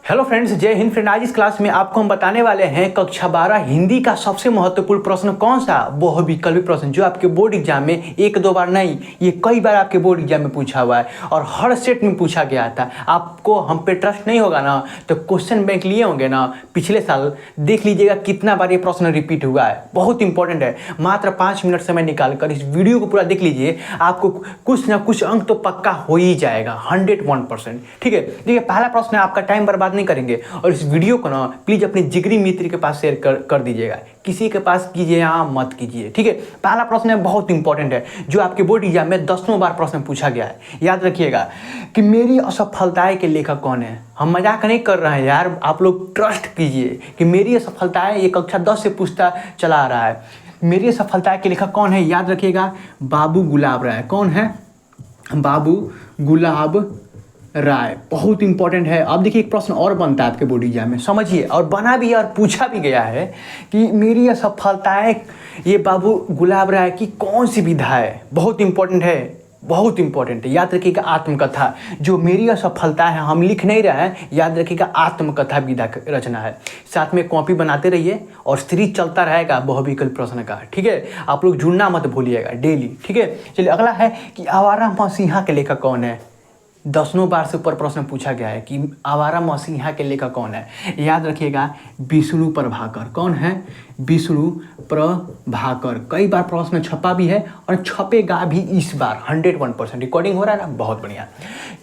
Hello friends, जय Hind friend. आज इस क्लास में आपको हम बताने वाले हैं कक्षा 12 हिंदी का सबसे महत्वपूर्ण प्रश्न कौन सा, वो विकल्पित प्रश्न जो आपके बोर्ड एग्जाम में एक दो बार नहीं, ये कई बार आपके बोर्ड एग्जाम में पूछा हुआ है और हर सेट में पूछा गया था। आपको हम पे ट्रस्ट नहीं होगा ना, तो क्वेश्चन बैंक लिए होंगे ना पिछले साल, देख लीजिएगा कितना बार ये प्रश्न रिपीट हुआ है। बहुत इंपॉर्टेंट है। मात्र 5 मिनट समय निकाल कर इस वीडियो को पूरा देख लीजिए, आपको कुछ ना कुछ अंक तो पक्का हो ही जाएगा 101%। ठीक है, देखिए पहला प्रश्न है, आपका टाइम बर्बाद नहीं करेंगे और इस वीडियो को ना प्लीज अपने जिगरी मित्र के पास शेयर कर दीजिएगा, किसी के पास कीजिए यहाँ मत कीजिए। ठीक है, पहला प्रश्न है, बहुत इंपॉर्टेंट है, जो आपके बोर्ड एग्जाम में 10वें बार प्रश्न पूछा गया है। याद रखिएगा कि मेरी असफलताएं के लेखक कौन है। हम मजाक नहीं कर रहे हैं यार, आप लोग ट्रस्ट कीजिए कि मेरी असफलताएं ये कक्षा 10 से पूछता चला आ रहा है। मेरी असफलताएं के लेखक कौन है, याद रखिएगा बाबू गुलाब राय। कौन है? बाबू गुलाब राय। बहुत इंपॉर्टेंट है। अब देखिए एक प्रश्न और बनता है आपके बोर्ड एग्जाम में, समझिए, और बना भी और पूछा भी गया है कि मेरी असफलताएं ये बाबू गुलाब राय की कौन सी विधा है। बहुत इंपॉर्टेंट है, बहुत इंपॉर्टेंट है। याद रखिएगा आत्मकथा, जो मेरी असफलता है हम लिख नहीं रहे हैं, याद रखिएगा आत्मकथा विधा रचना है। साथ में कॉपी बनाते रहिए और सीरीज चलता रहेगा बहुविकल्प प्रश्न का। ठीक है, आप लोग जुड़ना मत भूलिएगा डेली। ठीक है, चलिए अगला है कि आवारा मसीहा के लेखक कौन है। 10वें बार से ऊपर प्रश्न पूछा गया है कि आवारा मसीहा के लेखक कौन है। याद रखिएगा विष्णु प्रभाकर। कौन है? विष्णु प्रभाकर। कई बार प्रश्न छपा भी है और छपेगा भी इस बार 101%। रिकॉर्डिंग हो रहा है ना, बहुत बढ़िया।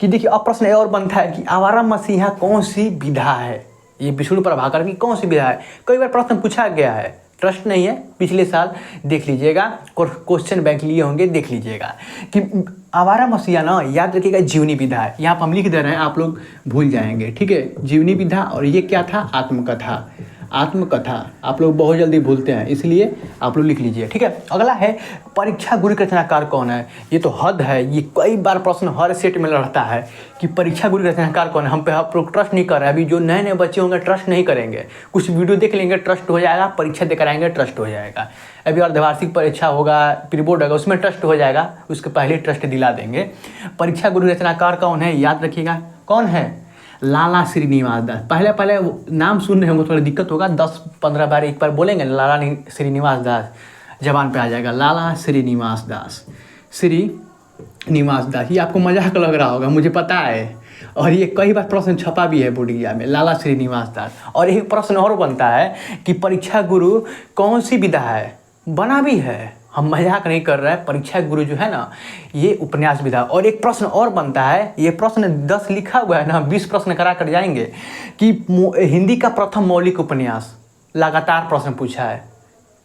कि देखिए अब प्रश्न और बनता है कि आवारा मसीहा कौन सी विधा है। ये विष्णु प्रभाकर की कौन सी विधा है, कई बार प्रश्न पूछा गया है। ट्रस्ट नहीं है, पिछले साल देख लीजिएगा, क्वेश्चन बैंक लिए होंगे, देख लीजिएगा कि आवारा मसीहा ना, याद रखिएगा जीवनी विधा है। यहाँ पर हम लिख दे रहे हैं, आप लोग भूल जाएंगे। ठीक है, जीवनी विधा, और ये क्या था? आत्मकथा। आत्मकथा आप लोग बहुत जल्दी भूलते हैं, इसलिए आप लोग लिख लीजिए। ठीक है, अगला है परीक्षा गुरु के रचनाकार कौन है। ये तो हद है, ये कई बार प्रश्न हर सेट में लड़ता है कि परीक्षा गुरु के रचनाकार कौन है। हम पे आप लोग ट्रस्ट नहीं कर रहे हैं। अभी जो नए नए बच्चे होंगे ट्रस्ट नहीं करेंगे, कुछ वीडियो देख लेंगे ट्रस्ट हो जाएगा, परीक्षा देकर आएंगे ट्रस्ट हो जाएगा। अभी अर्धवार्षिक परीक्षा होगा, प्री बोर्ड होगा, उसमें ट्रस्ट हो जाएगा, उसके पहले ट्रस्ट दिला देंगे। परीक्षा गुरु रचनाकार कौन है, याद रखिएगा कौन है? लाला श्रीनिवास दास। पहले नाम सुन रहे होंगे, थोड़ा दिक्कत होगा, 10-15 बार एक बार बोलेंगे लाला श्रीनिवास दास, जबान पे आ जाएगा। लाला श्रीनिवास दास, श्रीनिवास दास। ये आपको मजाक लग रहा होगा, मुझे पता है, और ये कई बार प्रश्न छपा भी है बोर्ड एग्जाम में, लाला श्रीनिवास दास। और एक प्रश्न और बनता है कि परीक्षा गुरु कौन सी विधा है, बना भी है, हम मजाक नहीं कर रहे हैं। परीक्षा गुरु जो है ना, ये उपन्यास विधा। और एक प्रश्न और बनता है, ये प्रश्न 10 लिखा हुआ है ना, 20 प्रश्न करा कर जाएंगे कि हिंदी का प्रथम मौलिक उपन्यास। लगातार प्रश्न पूछा है।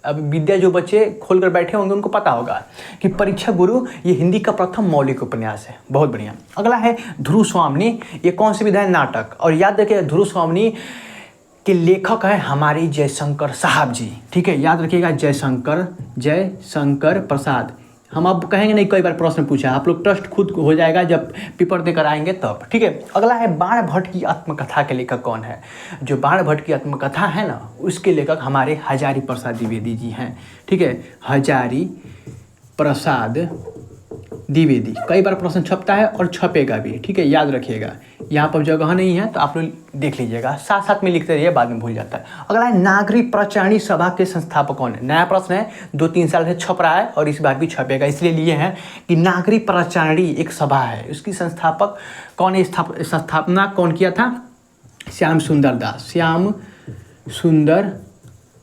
अब विद्या जो बच्चे खोल कर बैठे होंगे उनको पता होगा कि परीक्षा गुरु ये हिंदी का प्रथम मौलिक उपन्यास है। बहुत बढ़िया। अगला है ध्रुव स्वामिनी। ये कौन सी विधा है? नाटक। और याद रखिए ध्रुव स्वामिनी के लेखक हैं हमारे जयशंकर साहब जी। ठीक है, याद रखिएगा जयशंकर प्रसाद। हम अब कहेंगे नहीं, कई बार प्रश्न पूछा, आप लोग ट्रस्ट खुद हो जाएगा जब पेपर देकर आएंगे तब। ठीक है, अगला है बाण भट्ट की आत्मकथा के लेखक कौन है। जो बाण भट्ट की आत्मकथा है ना, उसके लेखक हमारे हजारी प्रसाद द्विवेदी जी हैं। ठीक है, हजारी प्रसाद द्विवेदी। कई बार प्रश्न छपता है और छपेगा भी। ठीक है, याद रखिएगा, यहाँ पर जगह नहीं है तो आप लोग देख लीजिएगा, साथ साथ में लिखते रहिए, बाद में भूल जाता है। अगला है नागरिक प्रचारणी सभा के संस्थापक कौन है। नया प्रश्न है, 2-3 साल से छप रहा है और इस बार भी छपेगा, इसलिए लिए हैं कि नागरिक प्रचारणी एक सभा है, उसकी संस्थापक कौन है, स्थापना कौन किया था? श्याम सुंदर दास। श्याम सुंदर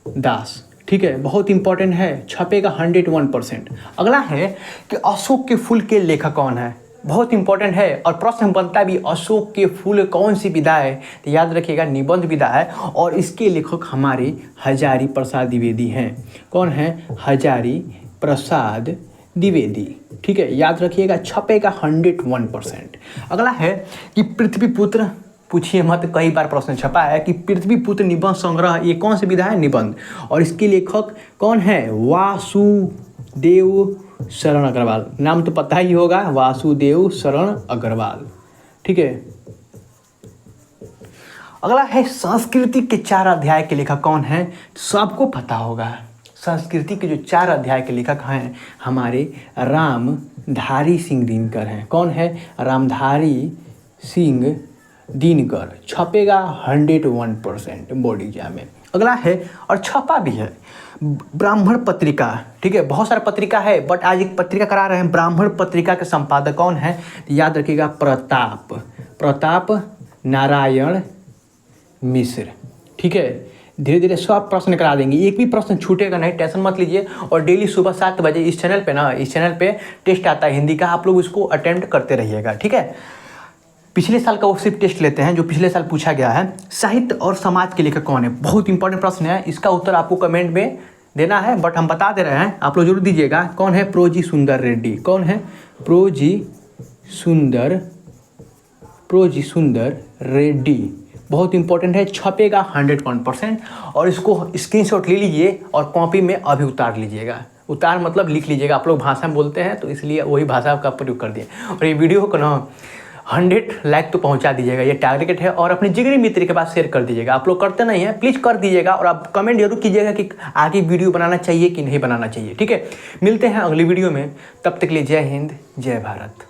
दास। ठीक है, बहुत इंपॉर्टेंट है, छपेगा 101%। अगला है कि अशोक के फूल के लेखक कौन है। बहुत इंपॉर्टेंट है और प्रश्न बनता भी, अशोक के फूल कौन सी विधा है, तो याद रखिएगा निबंध विधा है और इसके लेखक हमारे हजारी प्रसाद द्विवेदी हैं। कौन है? हजारी प्रसाद द्विवेदी। ठीक है, याद रखिएगा, छपेगा 101%। अगला है कि पृथ्वीपुत्र, पूछिए मत, कई बार प्रश्न छपा है कि पृथ्वीपुत्र निबंध संग्रह ये कौन सी विधा है? निबंध। और इसके लेखक कौन है? वासुदेव शरण अग्रवाल। नाम तो पता ही होगा, वासुदेव शरण अग्रवाल। ठीक है, अगला है संस्कृति के 4 अध्याय के लेखक कौन है। सबको पता होगा, संस्कृति के जो 4 अध्याय के लेखक हैं हमारे रामधारी सिंह दिनकर हैं। कौन है? रामधारी सिंह दिनकर छपेगा 101% बोर्ड एग्जाम में। अगला है और छपा भी है ब्राह्मण पत्रिका, ठीक है, बहुत सारा पत्रिका है बट आज एक पत्रिका करा रहे हैं। ब्राह्मण पत्रिका के संपादक कौन है? याद रखिएगा प्रताप नारायण मिश्र, ठीक है। धीरे धीरे सब प्रश्न करा देंगे, एक भी प्रश्न छूटेगा नहीं, टेंशन मत लीजिए। और डेली सुबह 7 बजे इस चैनल पे टेस्ट आता है हिंदी का, आप लोग इसको अटेम्प्ट करते रहिएगा, ठीक है। पिछले साल का वो सिर्फ टेस्ट लेते हैं जो पिछले साल पूछा गया है। साहित्य और समाज के लेखक कौन है? बहुत इंपॉर्टेंट प्रश्न है, इसका उत्तर आपको कमेंट में देना है बट हम बता दे रहे हैं, आप लोग जरूर दीजिएगा। कौन है? प्रोजी सुंदर रेड्डी। कौन है? प्रोजी सुंदर रेड्डी। बहुत इंपॉर्टेंट है, छपेगा 101%। और इसको स्क्रीनशॉट ले लीजिए और कॉपी में अभी उतार लीजिएगा। उतार मतलब लिख लीजिएगा, आप लोग भाषा में बोलते हैं तो इसलिए वही भाषा का प्रयोग कर दिए। और ये वीडियो को ना 100 लाइक तो पहुंचा दीजिएगा, ये टारगेट है। और अपने जिगरी मित्र के पास शेयर कर दीजिएगा, आप लोग करते नहीं हैं, प्लीज़ कर दीजिएगा। और आप कमेंट जरूर कीजिएगा कि आगे वीडियो बनाना चाहिए कि नहीं बनाना चाहिए, ठीक है। मिलते हैं अगली वीडियो में, तब तक के लिए जय हिंद जय भारत।